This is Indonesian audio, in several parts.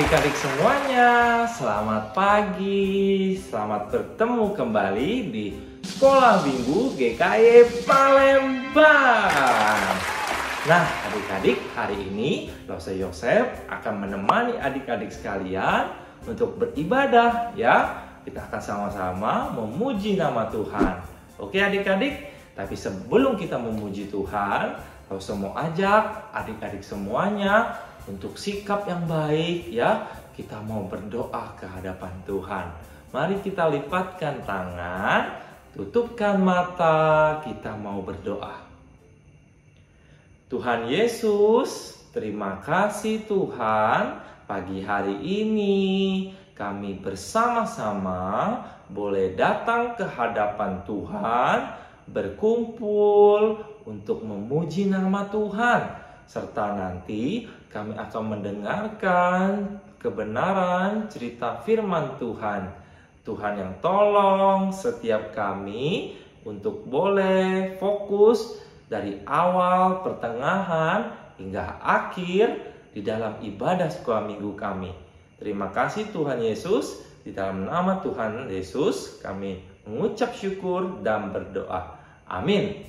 adik-adik semuanya, selamat pagi, selamat bertemu kembali di Sekolah Minggu GKY Palembang. Nah adik-adik, hari ini Lose Yosef akan menemani adik-adik sekalian untuk beribadah ya. Kita akan sama-sama memuji nama Tuhan. Oke adik-adik, tapi sebelum kita memuji Tuhan, Lose mau ajak adik-adik semuanya untuk sikap yang baik ya. Kita mau berdoa ke hadapan Tuhan. Mari kita lipatkan tangan, tutupkan mata, kita mau berdoa. Tuhan Yesus, terima kasih Tuhan, pagi hari ini kami bersama-sama boleh datang ke hadapan Tuhan, berkumpul untuk memuji nama Tuhan. Serta nanti kami akan mendengarkan kebenaran cerita firman Tuhan. Tuhan yang tolong setiap kami untuk boleh fokus dari awal, pertengahan, hingga akhir di dalam ibadah sekolah minggu kami. Terima kasih Tuhan Yesus. Di dalam nama Tuhan Yesus kami mengucap syukur dan berdoa. Amin.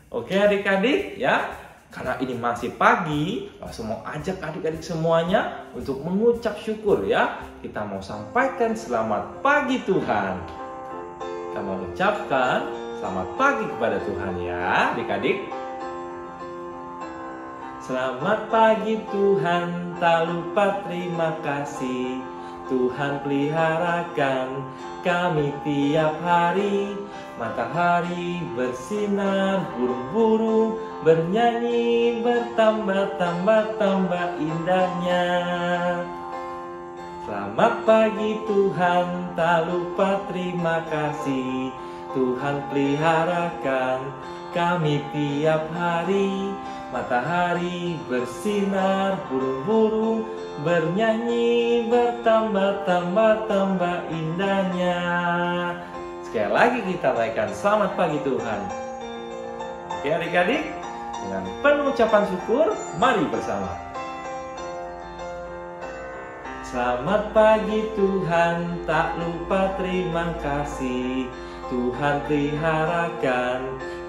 Oke adik-adik ya. Karena ini masih pagi, langsung mau ajak adik-adik semuanya untuk mengucap syukur ya. Kita mau sampaikan selamat pagi Tuhan. Kita mau ucapkan selamat pagi kepada Tuhan ya adik-adik. Selamat pagi Tuhan, tak lupa terima kasih. Tuhan peliharakan kami tiap hari. Matahari bersinar, burung-burung bernyanyi, bertambah-tambah indahnya. Selamat pagi Tuhan, tak lupa terima kasih. Tuhan peliharakan kami tiap hari. Matahari bersinar, burung-burung bernyanyi, bertambah-tambah indahnya. Sekali lagi kita naikkan selamat pagi Tuhan. Oke adik-adik, dengan penuh ucapan syukur, mari bersama. Selamat pagi Tuhan, tak lupa terima kasih. Tuhan peliharakan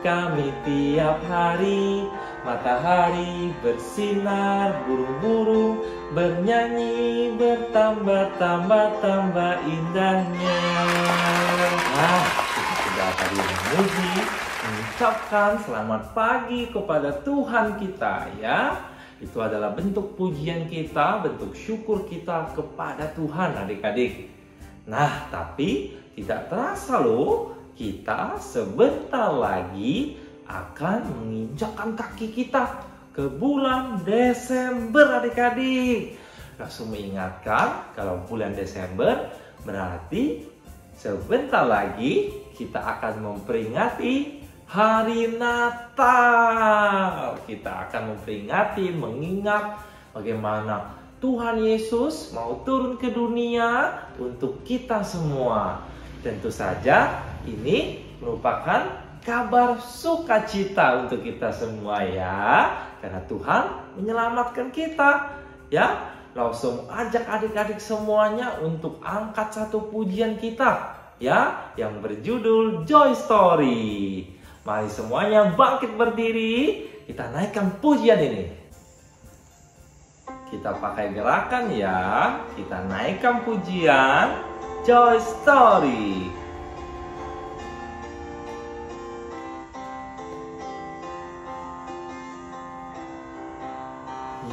kami tiap hari. Matahari bersinar, burung-burung bernyanyi, bertambah-tambah indahnya. Nah, kita sudah tadi memuji, mengucapkan selamat pagi kepada Tuhan kita ya. Itu adalah bentuk pujian kita, bentuk syukur kita kepada Tuhan adik-adik. Nah, tapi tidak terasa loh, kita sebentar lagi akan menginjakkan kaki kita ke bulan Desember adik-adik. Langsung mengingatkan kalau bulan Desember berarti sebentar lagi kita akan memperingati Hari Natal. Kita akan memperingati, mengingat bagaimana Tuhan Yesus mau turun ke dunia untuk kita semua. Tentu saja ini merupakan kabar sukacita untuk kita semua ya. Karena Tuhan menyelamatkan kita ya. Langsung ajak adik-adik semuanya untuk angkat satu pujian kita ya, yang berjudul Joy Story. Mari semuanya bangkit berdiri, kita naikkan pujian ini. Kita pakai gerakan ya, kita naikkan pujian Joy Story.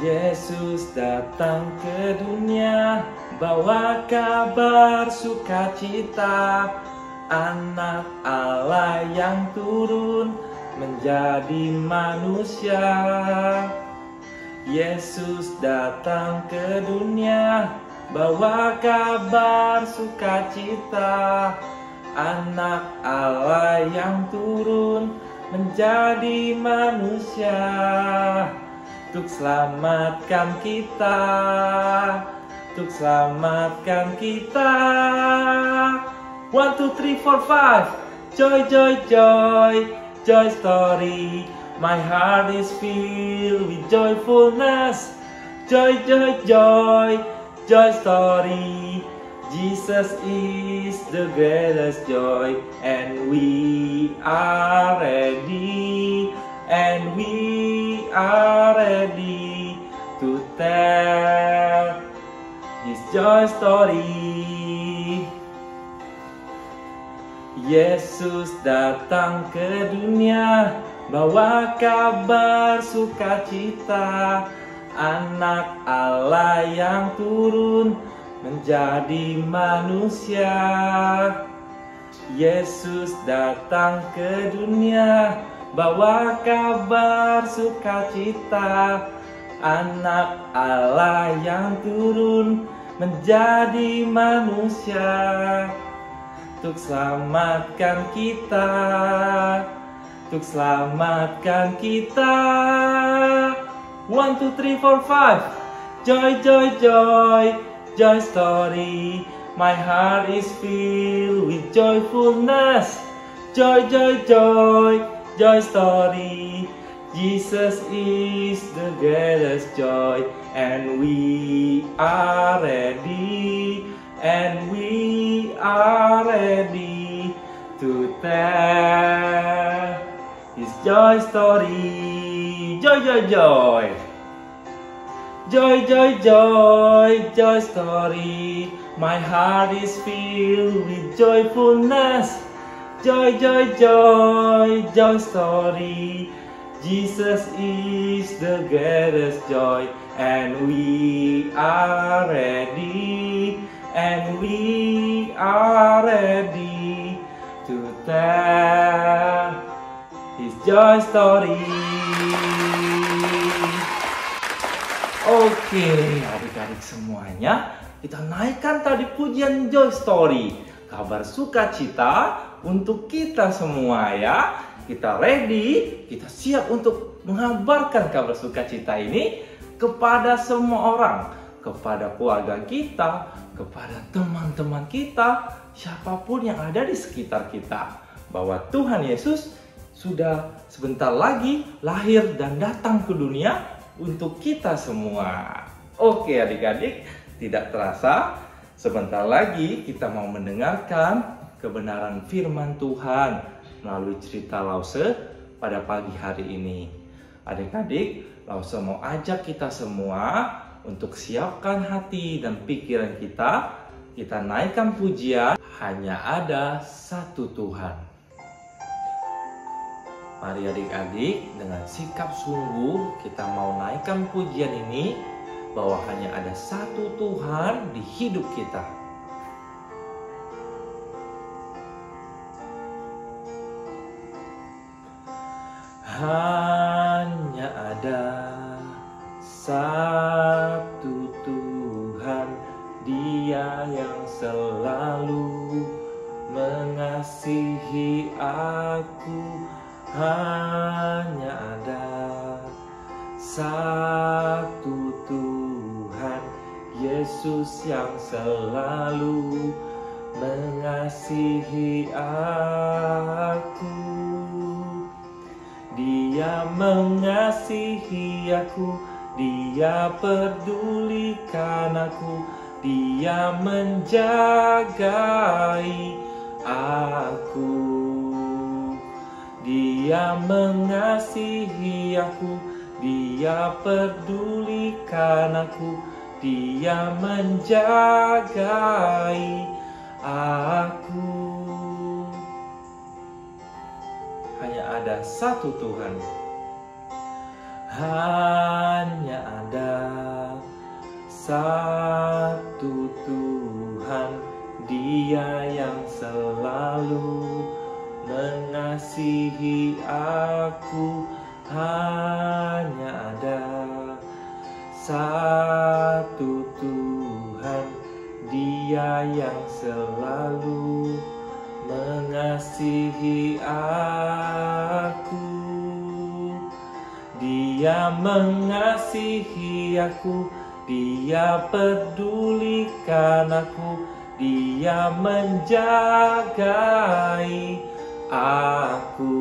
Yesus datang ke dunia, bawa kabar sukacita. Anak Allah yang turun menjadi manusia. Yesus datang ke dunia, bawa kabar sukacita. Anak Allah yang turun menjadi manusia. Untuk selamatkan kita, untuk selamatkan kita. 1, 2, 3, 4, 5. Joy, joy, joy, joy story. My heart is filled with joyfulness. Joy, joy, joy, joy story. Jesus is the greatest joy, and we are ready, and we are ready to tell His joy story. Yesus datang ke dunia, bawa kabar sukacita, Anak Allah yang turun menjadi manusia. Yesus datang ke dunia, bawa kabar sukacita, Anak Allah yang turun menjadi manusia, untuk selamatkan kita, untuk selamatkan kita. 1, 2, 3, 4, 5. Joy, joy, joy, joy story. My heart is filled with joyfulness. Joy, joy, joy, joy story. Jesus is the greatest joy, and we are ready, and we are ready to tell His joy story. Joy, joy, joy. Joy, joy, joy, joy story. My heart is filled with joyfulness. Joy, joy, joy, joy story. Jesus is the greatest joy, and we are ready, and we are ready to tell His joy story. Oke, adik-adik semuanya, kita naikkan tadi pujian joy story, kabar sukacita untuk kita semua ya. Kita ready, kita siap untuk mengabarkan kabar sukacita ini kepada semua orang, kepada keluarga kita, kepada teman-teman kita, siapapun yang ada di sekitar kita, bahwa Tuhan Yesus sudah sebentar lagi lahir dan datang ke dunia untuk kita semua. Oke adik-adik, tidak terasa sebentar lagi kita mau mendengarkan kebenaran firman Tuhan melalui cerita Lause pada pagi hari ini. Adik-adik, Lause mau ajak kita semua untuk siapkan hati dan pikiran kita. Kita naikkan pujian, hanya ada satu Tuhan. Mari adik-adik, dengan sikap sungguh kita mau naikkan pujian ini, bahwa hanya ada satu Tuhan di hidup kita. Hanya ada satu Tuhan, Dia yang selalu mengasihi aku. Hanya ada satu Tuhan, Yesus yang selalu mengasihi aku. Dia mengasihi aku, Dia pedulikan aku, Dia menjagai aku. Dia mengasihi aku, Dia pedulikan aku, Dia menjagai aku. Hanya ada satu Tuhan. Hanya ada satu Tuhan, Dia yang selalu mengasihi aku. Hanya ada satu Tuhan, Dia yang selalu mengasihi aku. Dia mengasihi aku, Dia pedulikan aku, Dia menjagai aku.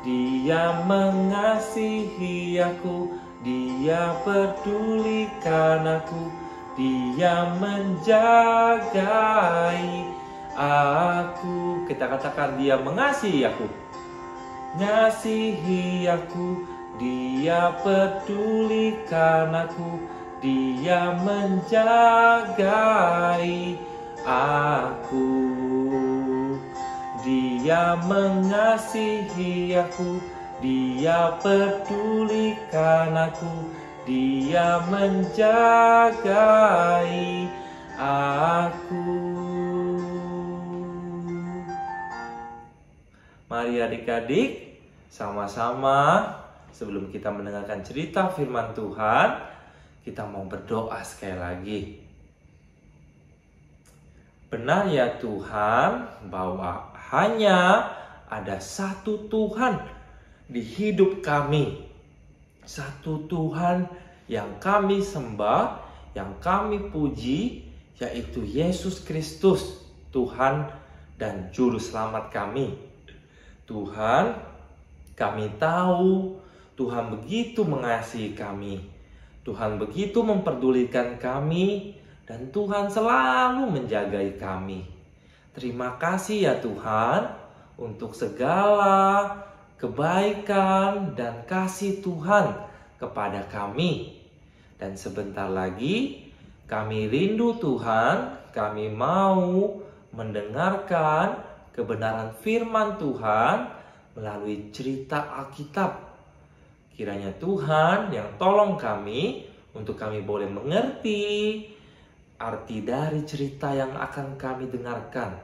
Dia mengasihi aku, Dia pedulikan aku, Dia menjagai aku. Kita katakan, dia mengasihi aku. Ngasihi aku, dia pedulikan aku, dia menjagai aku. Dia mengasihi aku, dia pedulikan aku, dia menjagai aku. Mari adik-adik, sama-sama sebelum kita mendengarkan cerita firman Tuhan, kita mau berdoa sekali lagi. Benar ya Tuhan, bahwa hanya ada satu Tuhan di hidup kami. Satu Tuhan yang kami sembah, yang kami puji, yaitu Yesus Kristus, Tuhan dan Juru Selamat kami. Tuhan, kami tahu Tuhan begitu mengasihi kami. Tuhan begitu memperdulikan kami, dan Tuhan selalu menjagai kami. Terima kasih ya Tuhan untuk segala kebaikan dan kasih Tuhan kepada kami. Dan sebentar lagi kami rindu Tuhan, kami mau mendengarkan kebenaran firman Tuhan melalui cerita Alkitab. Kiranya Tuhan yang tolong kami untuk kami boleh mengerti arti dari cerita yang akan kami dengarkan.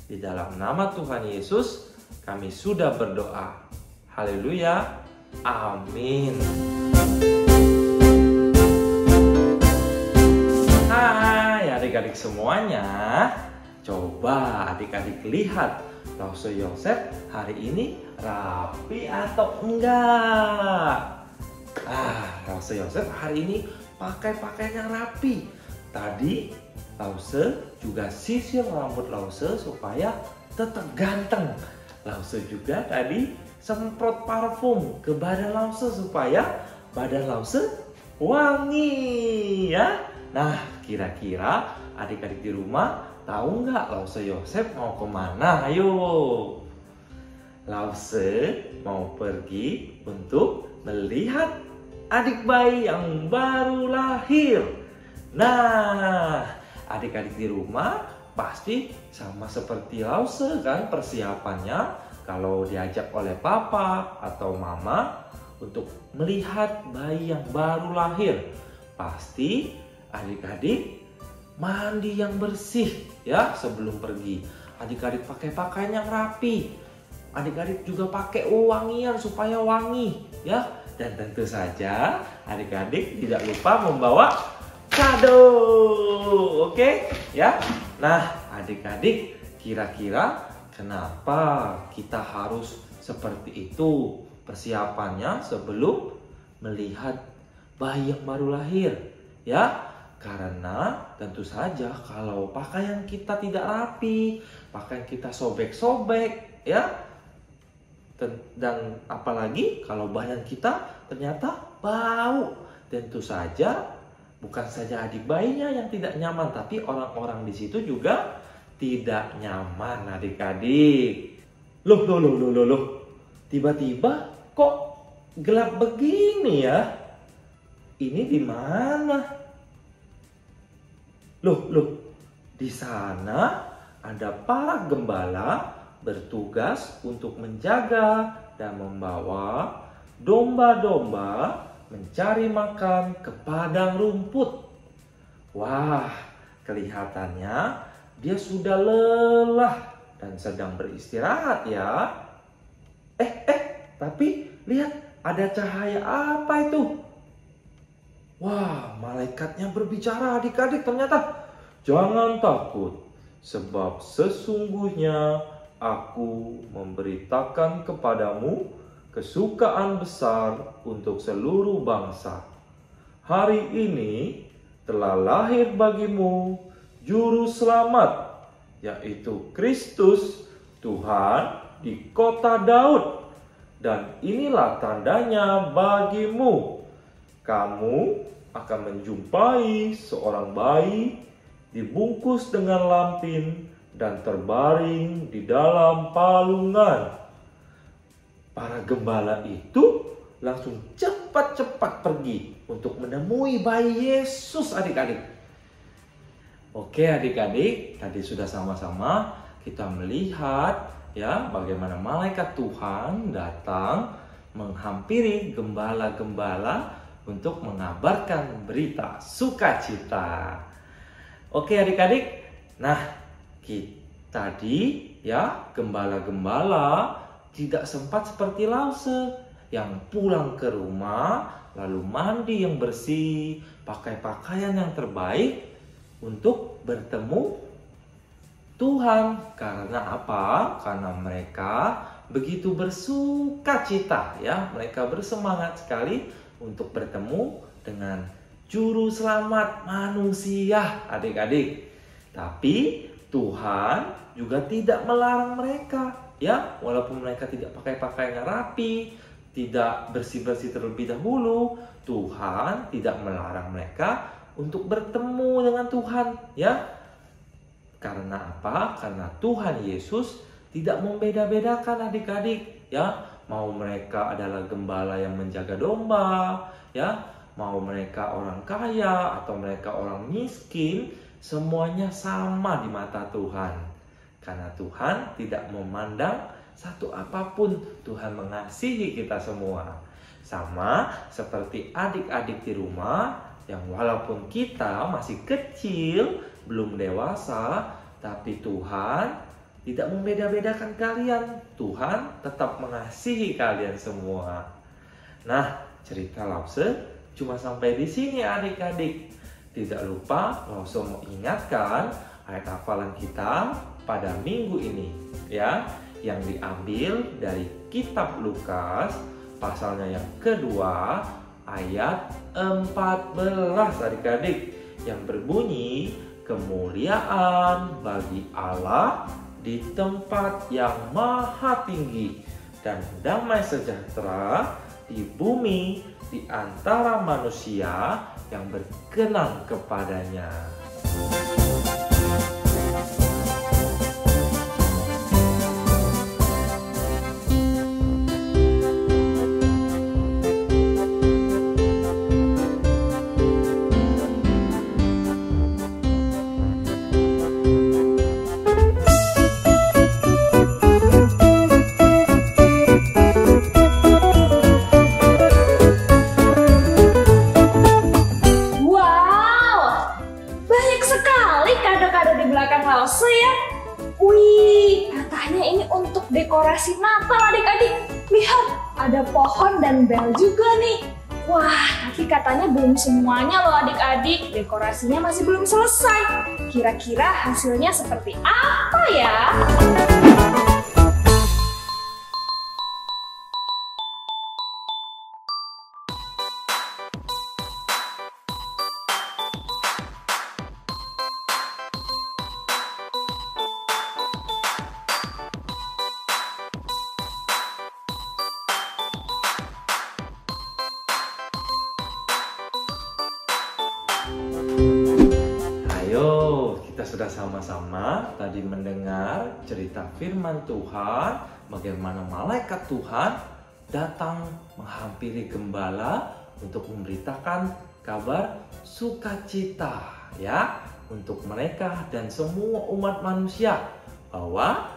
Di dalam nama Tuhan Yesus kami sudah berdoa. Haleluya. Amin. Hai adik-adik semuanya. Coba adik-adik lihat Lause Yosef hari ini rapi atau enggak? Lause Yosef hari ini pakai pakaian yang rapi. Tadi Lause juga sisir rambut Lause supaya tetap ganteng. Lause juga tadi semprot parfum ke badan Lause supaya badan Lause wangi ya. Nah, kira-kira adik-adik di rumah tahu nggak Lause Yosef mau kemana? Ayo. Lause mau pergi untuk melihat adik bayi yang baru lahir. Nah, adik-adik di rumah pasti sama seperti Lause kan persiapannya kalau diajak oleh papa atau mama untuk melihat bayi yang baru lahir. Pasti adik-adik mandi yang bersih ya sebelum pergi. Adik-adik pakai pakaian yang rapi. Adik-adik juga pakai wangian supaya wangi ya. Dan tentu saja adik-adik tidak lupa membawa kado. Oke ya. Nah, adik-adik kira-kira kenapa kita harus seperti itu persiapannya sebelum melihat bayi yang baru lahir ya? Karena tentu saja kalau pakaian kita tidak rapi, pakaian kita sobek-sobek ya. Dan apalagi kalau badan kita ternyata bau. Tentu saja bukan saja adik bayinya yang tidak nyaman, tapi orang-orang di situ juga tidak nyaman adik-adik. Loh. Tiba-tiba kok gelap begini ya? Ini di mana? Loh, di sana ada para gembala bertugas untuk menjaga dan membawa domba-domba mencari makan ke padang rumput. Wah, kelihatannya dia sudah lelah dan sedang beristirahat ya. Tapi lihat ada cahaya apa itu? Wah, malaikatnya berbicara adik-adik ternyata. Jangan takut, sebab sesungguhnya aku memberitakan kepadamu kesukaan besar untuk seluruh bangsa. Hari ini telah lahir bagimu Juru Selamat, yaitu Kristus Tuhan di kota Daud. Dan inilah tandanya bagimu. Kamu akan menjumpai seorang bayi dibungkus dengan lampin dan terbaring di dalam palungan. Para gembala itu langsung cepat-cepat pergi untuk menemui bayi Yesus, adik-adik. Oke adik-adik, tadi sudah sama-sama kita melihat ya bagaimana malaikat Tuhan datang menghampiri gembala-gembala untuk mengabarkan berita sukacita. Oke adik-adik, nah tadi ya gembala-gembala tidak sempat seperti Lause yang pulang ke rumah lalu mandi yang bersih, pakai pakaian yang terbaik untuk bertemu Tuhan. Karena apa? Karena mereka begitu bersukacita ya, mereka bersemangat sekali untuk bertemu dengan Juru Selamat manusia, adik-adik. Tapi Tuhan juga tidak melarang mereka ya, walaupun mereka tidak pakai pakaian yang rapi, tidak bersih-bersih terlebih dahulu, Tuhan tidak melarang mereka untuk bertemu dengan Tuhan ya. Karena apa? Karena Tuhan Yesus tidak membeda-bedakan adik-adik ya. Mau mereka adalah gembala yang menjaga domba ya, mau mereka orang kaya atau mereka orang miskin, semuanya sama di mata Tuhan. Karena Tuhan tidak memandang satu apapun, Tuhan mengasihi kita semua. Sama seperti adik-adik di rumah yang walaupun kita masih kecil, belum dewasa, tapi Tuhan tidak membeda-bedakan kalian. Tuhan tetap mengasihi kalian semua. Nah, cerita Lause cuma sampai di sini adik-adik. Tidak lupa Lause mau ingatkan ayat hafalan kita pada minggu ini ya, yang diambil dari kitab Lukas pasalnya yang kedua ayat 14 adik-adik, yang berbunyi, kemuliaan bagi Allah di tempat yang maha tinggi dan damai sejahtera di bumi di antara manusia yang berkenan kepadanya. Dekorasi Natal adik-adik. Lihat, ada pohon dan bel juga nih. Wah, tapi katanya belum semuanya loh adik-adik. Dekorasinya masih belum selesai. Kira-kira hasilnya seperti apa ya? Ayo, kita sudah sama-sama tadi mendengar cerita firman Tuhan, bagaimana malaikat Tuhan datang menghampiri gembala untuk memberitakan kabar sukacita ya, untuk mereka dan semua umat manusia, bahwa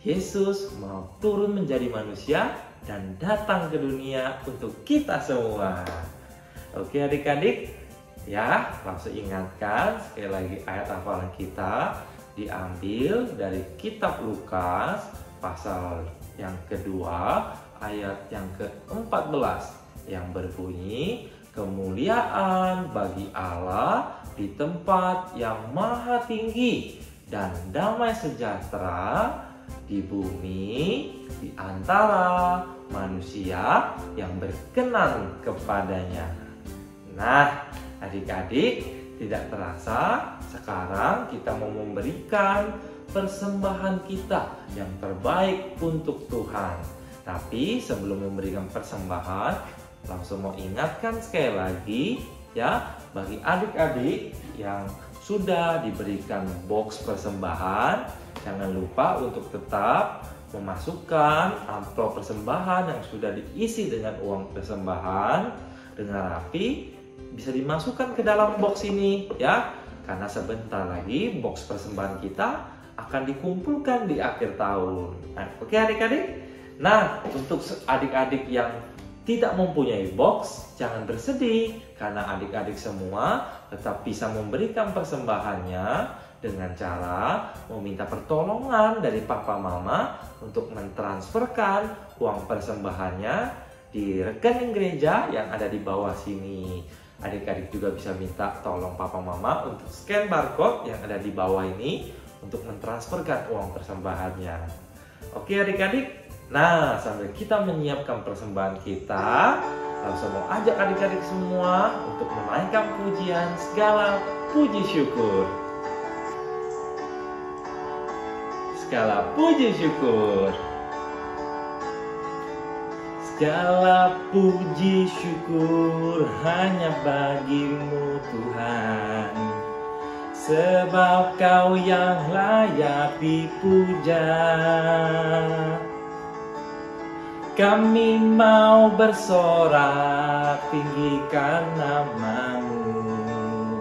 Yesus mau turun menjadi manusia dan datang ke dunia untuk kita semua. Oke adik-adik, ya, langsung ingatkan sekali lagi ayat hafalan kita diambil dari kitab Lukas pasal yang kedua ayat yang ke-14 yang berbunyi, kemuliaan bagi Allah di tempat yang maha tinggi dan damai sejahtera di bumi di antara manusia yang berkenan kepadanya. Nah, adik-adik, tidak terasa sekarang kita mau memberikan persembahan kita yang terbaik untuk Tuhan. Tapi sebelum memberikan persembahan, langsung mau ingatkan sekali lagi Ya, bagi adik-adik yang sudah diberikan box persembahan, jangan lupa untuk tetap memasukkan amplop persembahan yang sudah diisi dengan uang persembahan dengan rapi, bisa dimasukkan ke dalam box ini ya, karena sebentar lagi box persembahan kita akan dikumpulkan di akhir tahun. Nah, oke adik-adik? Nah, untuk adik-adik yang tidak mempunyai box, jangan bersedih karena adik-adik semua tetap bisa memberikan persembahannya dengan cara meminta pertolongan dari papa mama untuk mentransferkan uang persembahannya di rekening gereja yang ada di bawah sini. Adik-adik juga bisa minta tolong papa mama untuk scan barcode yang ada di bawah ini untuk mentransferkan uang persembahannya. Oke adik-adik? Nah, sambil kita menyiapkan persembahan kita, langsung mau ajak adik-adik semua untuk memainkan pujian segala puji syukur. Segala puji syukur. Segala puji syukur hanya bagimu Tuhan, sebab Kau yang layak dipuja. Kami mau bersorak tinggikan nama-Mu.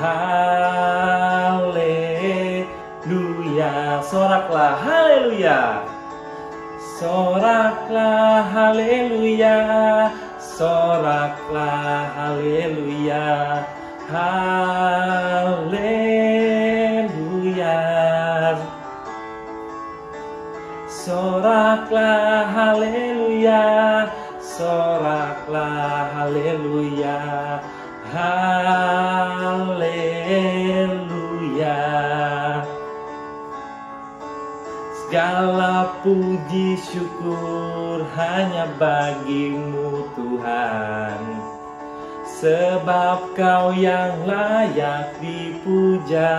Haleluya. Soraklah haleluya. Soraklah haleluya. Soraklah haleluya. Haleluya. Soraklah haleluya, soraklah haleluya, haleluya. Segala puji syukur hanya bagimu Tuhan, sebab Kau yang layak dipuja.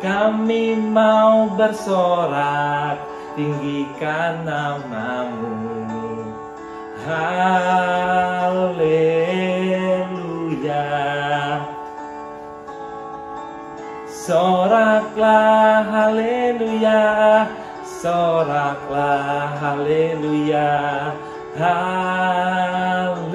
Kami mau bersorak, tinggikan nama-Mu. Haleluya. Soraklah haleluya, soraklah haleluya, haleluya.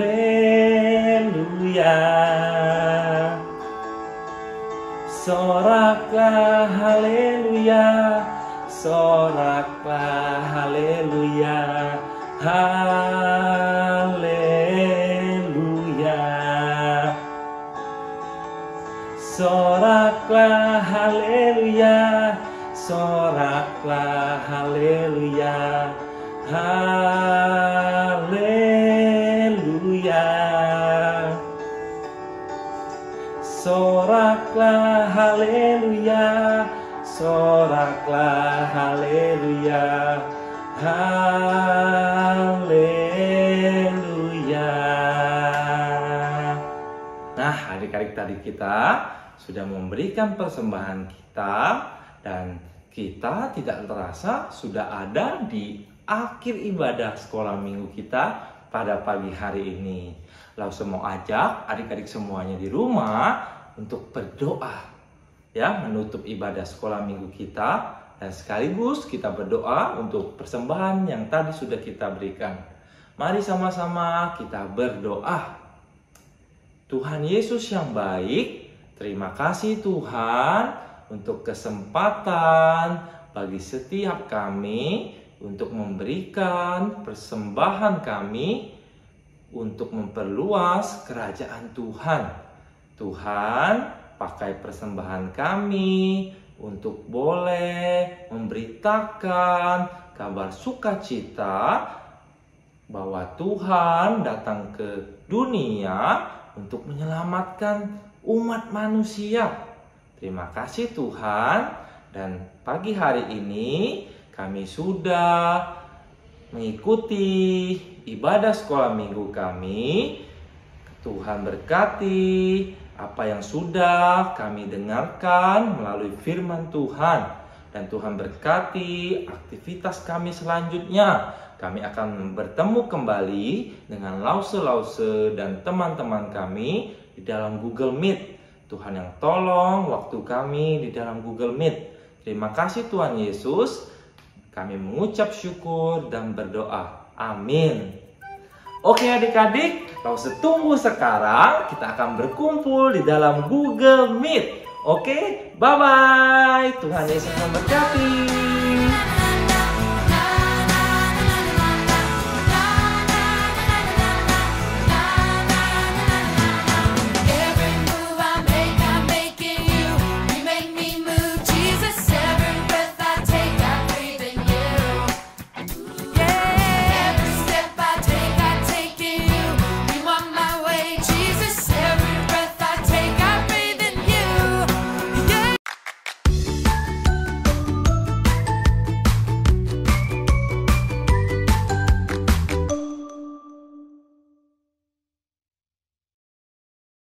Soraklah haleluya, soraklah haleluya, haleluya. Soraklah haleluya, soraklah haleluya, haleluya. Soraklah haleluya, soraklah haleluya, haleluya. Nah, adik-adik tadi kita sudah memberikan persembahan kita dan kita tidak terasa sudah ada di akhir ibadah sekolah minggu kita pada pagi hari ini. Langsung mau ajak adik-adik semuanya di rumah untuk berdoa ya, menutup ibadah sekolah minggu kita, dan sekaligus kita berdoa untuk persembahan yang tadi sudah kita berikan. Mari sama-sama kita berdoa. Tuhan Yesus yang baik, terima kasih Tuhan untuk kesempatan bagi setiap kami untuk memberikan persembahan kami untuk memperluas kerajaan Tuhan. Tuhan, pakai persembahan kami untuk boleh memberitakan kabar sukacita bahwa Tuhan datang ke dunia untuk menyelamatkan umat manusia. Terima kasih Tuhan, dan pagi hari ini kami sudah mengikuti ibadah sekolah minggu kami. Tuhan berkati apa yang sudah kami dengarkan melalui firman Tuhan. Dan Tuhan berkati aktivitas kami selanjutnya. kami akan bertemu kembali dengan Lause dan teman-teman kami di dalam Google Meet. Tuhan yang tolong waktu kami di dalam Google Meet. Terima kasih Tuhan Yesus. Kami mengucap syukur dan berdoa. Amin. Oke adik-adik, Lause tunggu sekarang kita akan berkumpul di dalam Google Meet. Oke, bye-bye. Tuhan Yesus memberkati.